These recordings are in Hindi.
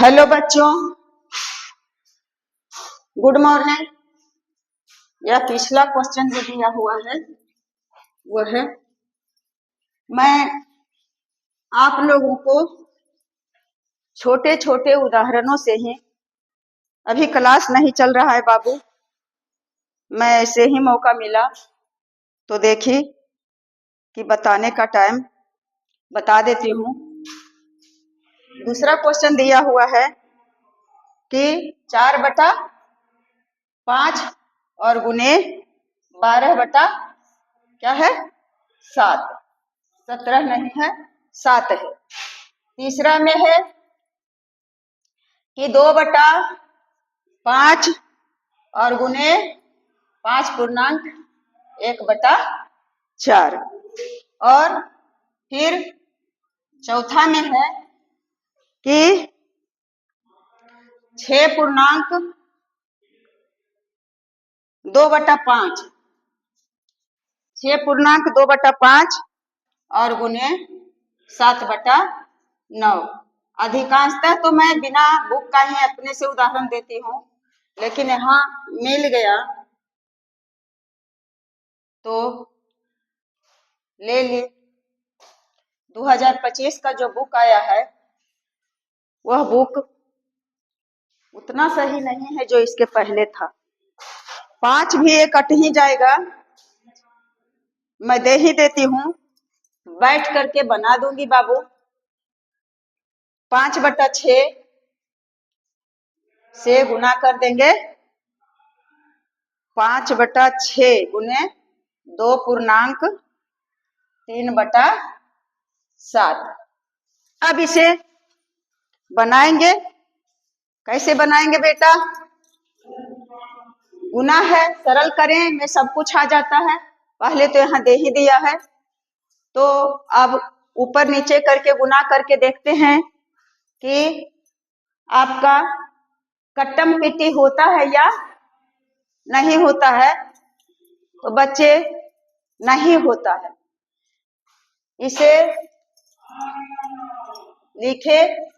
हेलो बच्चों, गुड मॉर्निंग। यह पिछला क्वेश्चन जो दिया हुआ है वो है, मैं आप लोगों को छोटे छोटे उदाहरणों से ही, अभी क्लास नहीं चल रहा है बाबू, मैं ऐसे ही मौका मिला तो देखी कि बताने का टाइम बता देती हूँ। दूसरा क्वेश्चन दिया हुआ है कि 4/5 और गुने 12 क्या है 7, 17 नहीं है 7 है। तीसरा में है कि 2/5 और गुने 5.1/4 और फिर चौथा में है कि 6.2/5 6.2/5 और गुने 7/9। अधिकांशतः तो मैं बिना बुक का ही अपने से उदाहरण देती हूँ, लेकिन यहाँ मिल गया तो ले ली। 2025 का जो बुक आया है वह बुक उतना सही नहीं है जो इसके पहले था। 5 भी एक कट ही जाएगा, मैं दे ही देती हूँ, बैठ करके बना दूंगी बाबू। 5/6 से गुना कर देंगे, 5/6 गुने 2.3/7। अब इसे बनाएंगे, कैसे बनाएंगे बेटा? गुना है, सरल करें में सब कुछ आ जाता है। पहले तो यहाँ दे ही दिया है, तो अब ऊपर नीचे करके गुना करके देखते हैं कि आपका कट्टम पीटी होता है या नहीं होता है। तो बच्चे नहीं होता है, इसे लिखे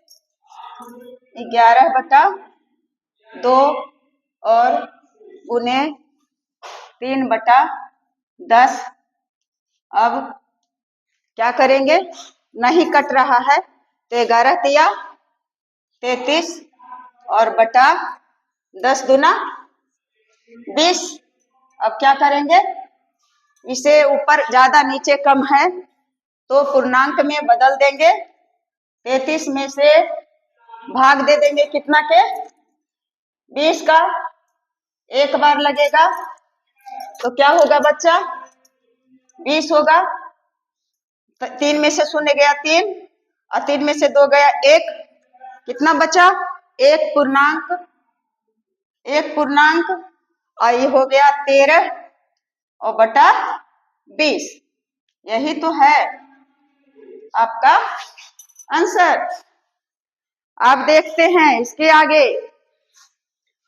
11/2 और गुने 3/10। अब क्या करेंगे? नहीं कट रहा है तो 11 तिया 33 और बटा 10 दूना 20। अब क्या करेंगे? इसे ऊपर ज्यादा नीचे कम है तो पूर्णांक में बदल देंगे। 33 में से भाग दे देंगे कितना के? 20 का। एक बार लगेगा तो क्या होगा बच्चा? 20 होगा। 3 में से 0 गया 3 और 3 में से 2 गया 1। कितना बचा? एक पूर्णांक और ये हो गया 13 और बटा 20। यही तो है आपका आंसर। आप देखते हैं इसके आगे,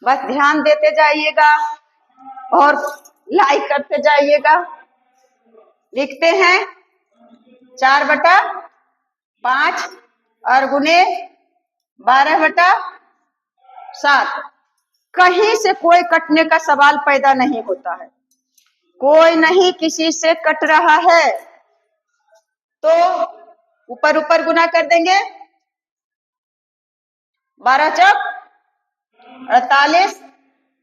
बस ध्यान देते जाइएगा और लाइक करते जाइएगा। लिखते हैं 4/5 और गुने 12/7। कहीं से कोई कटने का सवाल पैदा नहीं होता है, कोई नहीं किसी से कट रहा है, तो ऊपर ऊपर गुना कर देंगे। 12 चौक 48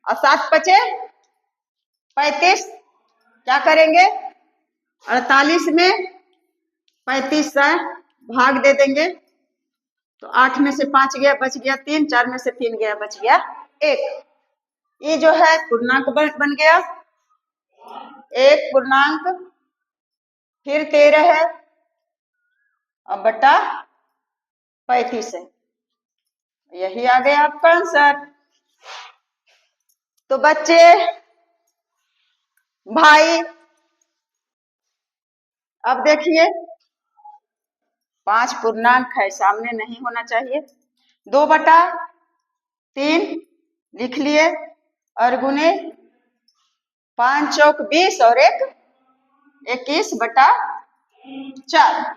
और 7×5 35। क्या करेंगे? 48 में 35 से भाग दे देंगे तो 8 में से 5 गया बच गया 3, 4 में से 3 गया बच गया 1। ये जो है पूर्णांक बन गया। एक पूर्णांक फिर 13 है और बटा 35 है। यही आ गया आपका आंसर। तो बच्चे भाई अब देखिए 5 पूर्णांक है, सामने नहीं होना चाहिए। 2/3 लिख लिए और गुने 5 चौक 20 और 1 21/4।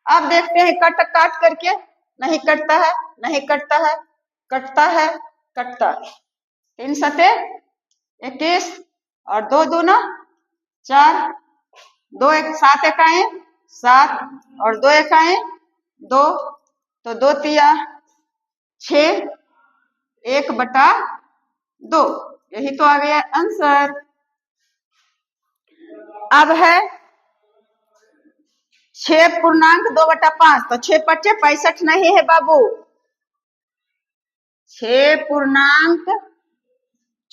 अब देखते हैं काट करके, नहीं कटता है। नहीं कटता है, कटता है, कटता है। 3 सते 21 और 2 दूना 4, 2 एक 7 इकाएं 7 और 2 इकाएं 2, तो 2 तिया 6, 1/2। यही तो आ गया आंसर। अब है 6.2/5, तो 6×5 65 नहीं है बाबू। 6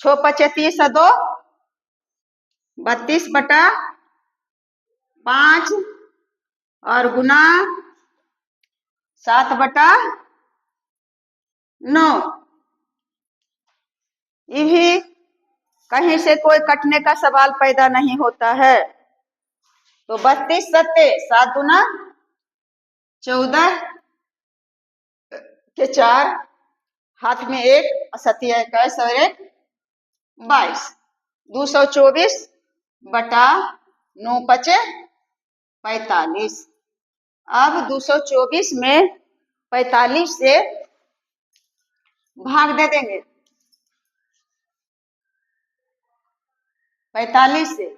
6 × 30 2 32/5 और गुना 7/9। ये भी कहीं से कोई कटने का सवाल पैदा नहीं होता है। तो 32 सत्ते 7 दूना 14 के 4, हाथ में 1, सतिया 21 और 1 22। 224/9 × 45। अब 224 में 45 से भाग दे देंगे। 45 से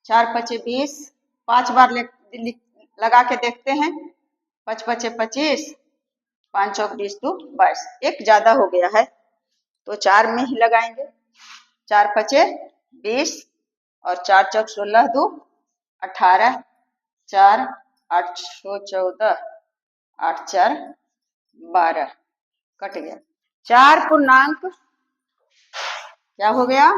4 × 5 = 20, 5 बार लगा के देखते हैं। 5 × 5 = 25, 5 × 4 = 20, 2 = 22। एक ज्यादा हो गया है तो 4 में ही लगाएंगे। 4 × 5 = 20 और 4 × 4 = 16, 2 = 18, 4 8 6 14, 8 4 12, कट गया। 4 पूर्णांक क्या हो गया?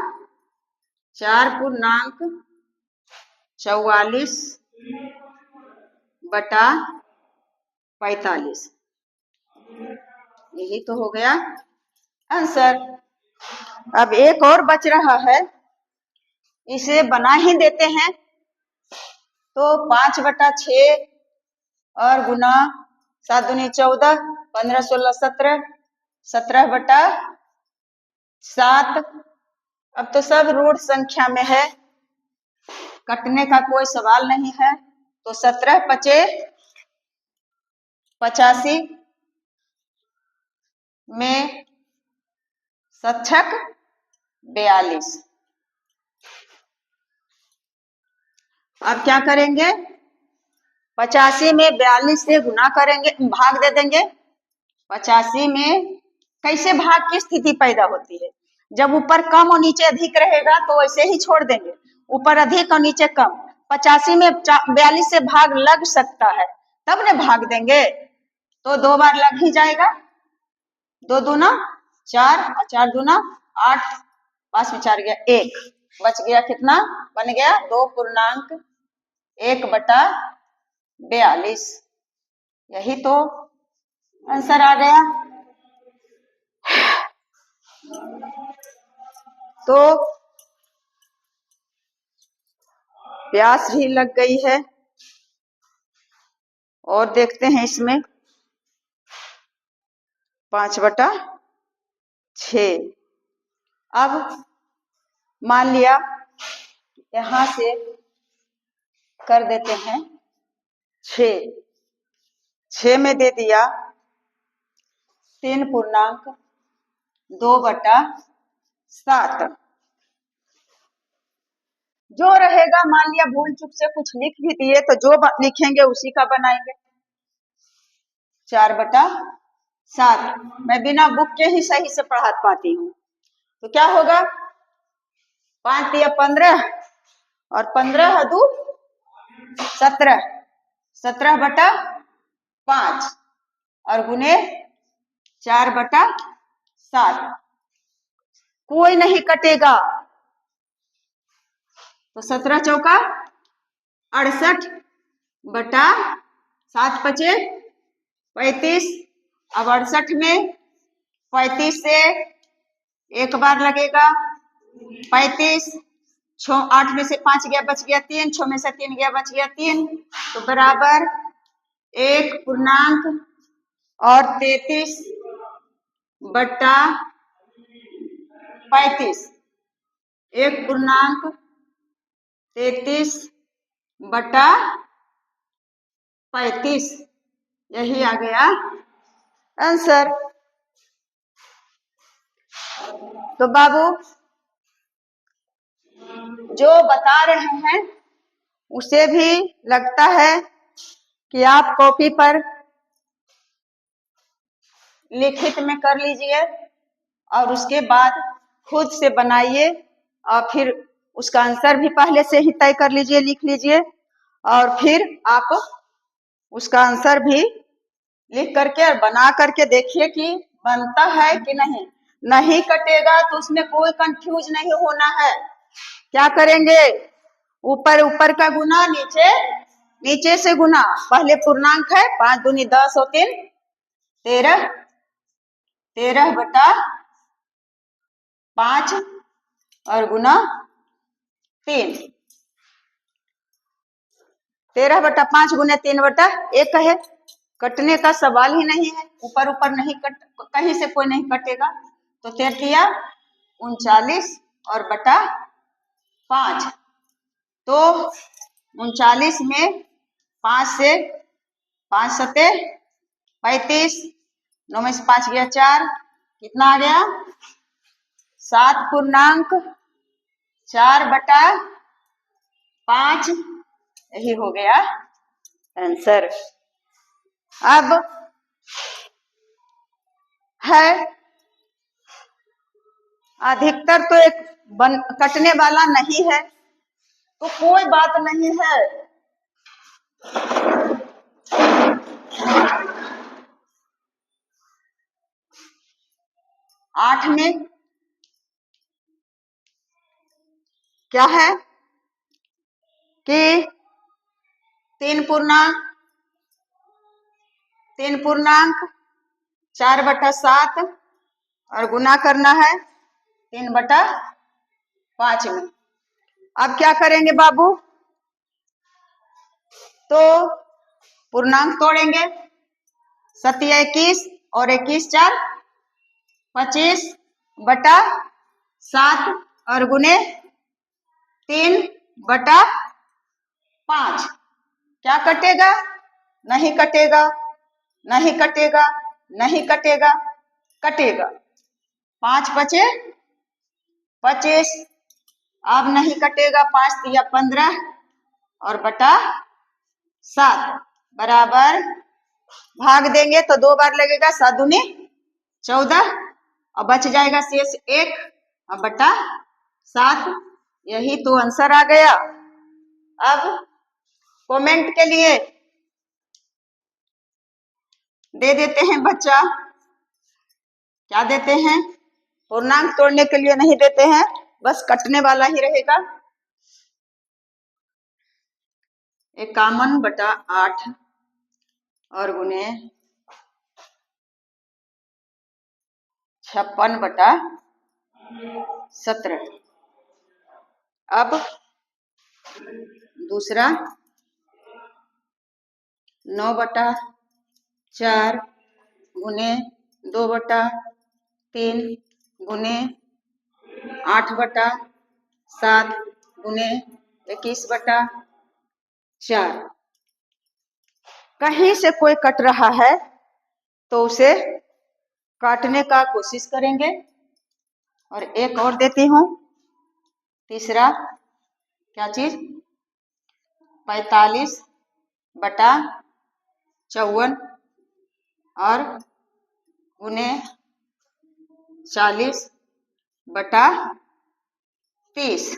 4.44/45। यही तो हो गया आंसर। अब एक और बच रहा है, इसे बना ही देते हैं। तो 5/6 और गुना 7 दूनी 14, 15 16 17, 17/7। अब तो सब रूढ़ संख्या में है, कटने का कोई सवाल नहीं है। तो 17 × 5 = 85 में 7×6 = 42। अब क्या करेंगे? 85 में 42 से गुना करेंगे, भाग दे देंगे। 85 में कैसे भाग की स्थिति पैदा होती है? जब ऊपर कम और नीचे अधिक रहेगा तो वैसे ही छोड़ देंगे, ऊपर अधिक और नीचे कम। 85 में 42 से भाग लग सकता है, तब ने भाग देंगे, तो 2 बार लग ही जाएगा। 2 दूना 4 और 4 दूना 8, 5 में 4 गया 1, बच गया कितना? बन गया 2.1/42। यही तो आंसर आ गया। तो प्यास भी लग गई है और देखते हैं इसमें 5/6। अब मान लिया यहां से कर देते हैं 6, 6 में दे दिया 3.2/7। जो रहेगा, मान लिया भूल चुक से कुछ लिख भी दिए तो जो लिखेंगे उसी का बनाएंगे। 4/7 मैं बिना बुक के ही सही से पढ़ा पाती हूँ। तो क्या होगा? 5 × 15 और 15 × 2 = 17, 17/5 और गुने 4/7। कोई नहीं कटेगा, तो 17 चौका 68/7 × 5 = 35। अब 68 में 35 से एक बार लगेगा। 35 8 में से 5 गया, बच गया 3, 6 में से 3 गया, बच गया 3, तो बराबर 1.33/35। 1.33/35, यही आ गया आंसर। तो बाबू जो बता रहे हैं उसे भी लगता है कि आप कॉपी पर लिखित में कर लीजिए और उसके बाद खुद से बनाइए और फिर उसका आंसर भी पहले से ही तय कर लीजिए, लिख लीजिए और फिर आप उसका आंसर भी लिख करके और बना करके देखिए कि बनता है कि नहीं। नहीं कटेगा तो उसमें कोई कंफ्यूज नहीं होना है। क्या करेंगे? ऊपर ऊपर का गुना, नीचे नीचे से गुना। पहले पूर्णांक है 5 दूनी 10 और 3 13, 13 बटा 5 और गुना 3। 13 बटा 5 गुने 3 बटा 1 है। कटने का सवाल ही नहीं है, ऊपर ऊपर नहीं कहीं से कोई नहीं कटेगा। तो 13 39 और बटा 5। तो 39 में 5 से 5 सते 35, 9 में से 5 गया 4, कितना आ गया? 7 पूर्णांक 4 बटा 5, यही हो गया आंसर। अब है अधिकतर तो एक कटने वाला नहीं है, तो कोई बात नहीं है। 8 में क्या है कि 3 पूर्णांक 4 बटा 7 और गुना करना है 3 बटा 5 में। अब क्या करेंगे बाबू? तो पूर्णांक तोड़ेंगे। 7 21 और 21 4 25 बटा 7 और गुने 3 बटा 5। क्या कटेगा? नहीं कटेगा, नहीं कटेगा, नहीं कटेगा, कटेगा। 5 बचे 25, अब नहीं कटेगा। 5 तिया 15 और बटा 7 बराबर भाग देंगे तो 2 बार लगेगा, 7 दूनी 14 और बच जाएगा शेष 1 और बटा 7। यही तो आंसर आ गया। अब कमेंट के लिए दे देते हैं बच्चा, क्या देते हैं? पूर्णांक तोड़ने के लिए नहीं देते हैं, बस कटने वाला ही रहेगा। 51 बटा 8 और गुने 56 बटा 17। अब दूसरा 9 बटा 4 गुने 2 बटा 3 गुने 8 बटा 7 गुने 21 बटा 4। कहीं से कोई कट रहा है तो उसे काटने का कोशिश करेंगे। और एक और देती हूँ, तीसरा क्या चीज? 45 बटा 54 और गुने 40 बटा 30।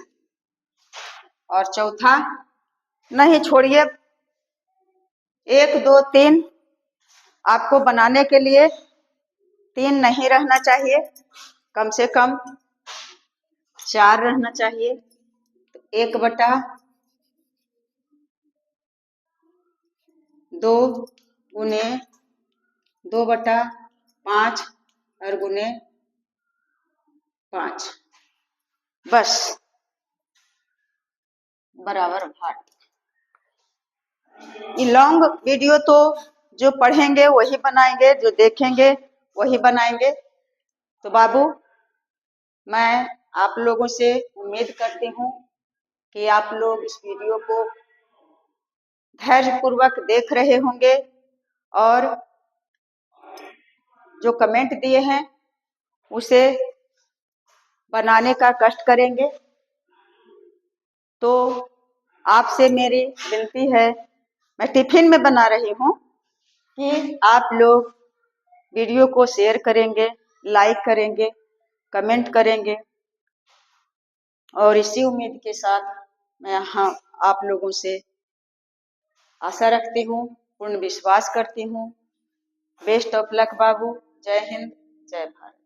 और चौथा, नहीं छोड़िए, 1 2 3 आपको बनाने के लिए 3 नहीं रहना चाहिए, कम से कम 4 रहना चाहिए। 1 बटा 2 गुने 2 बटा 5 और गुने 5, बस बराबर भाग। ये लॉन्ग वीडियो तो जो पढ़ेंगे वही बनाएंगे, जो देखेंगे वही बनाएंगे। तो बाबू मैं आप लोगों से उम्मीद करती हूँ कि आप लोग इस वीडियो को धैर्य पूर्वक देख रहे होंगे और जो कमेंट दिए हैं उसे बनाने का कष्ट करेंगे। तो आपसे मेरी विनती है, मैं टिफिन में बना रही हूँ, कि आप लोग वीडियो को शेयर करेंगे, लाइक करेंगे, कमेंट करेंगे। और इसी उम्मीद के साथ मैं यहाँ आप लोगों से आशा रखती हूँ, पूर्ण विश्वास करती हूँ। बेस्ट ऑफ लक बाबू। जय हिंद, जय भारत।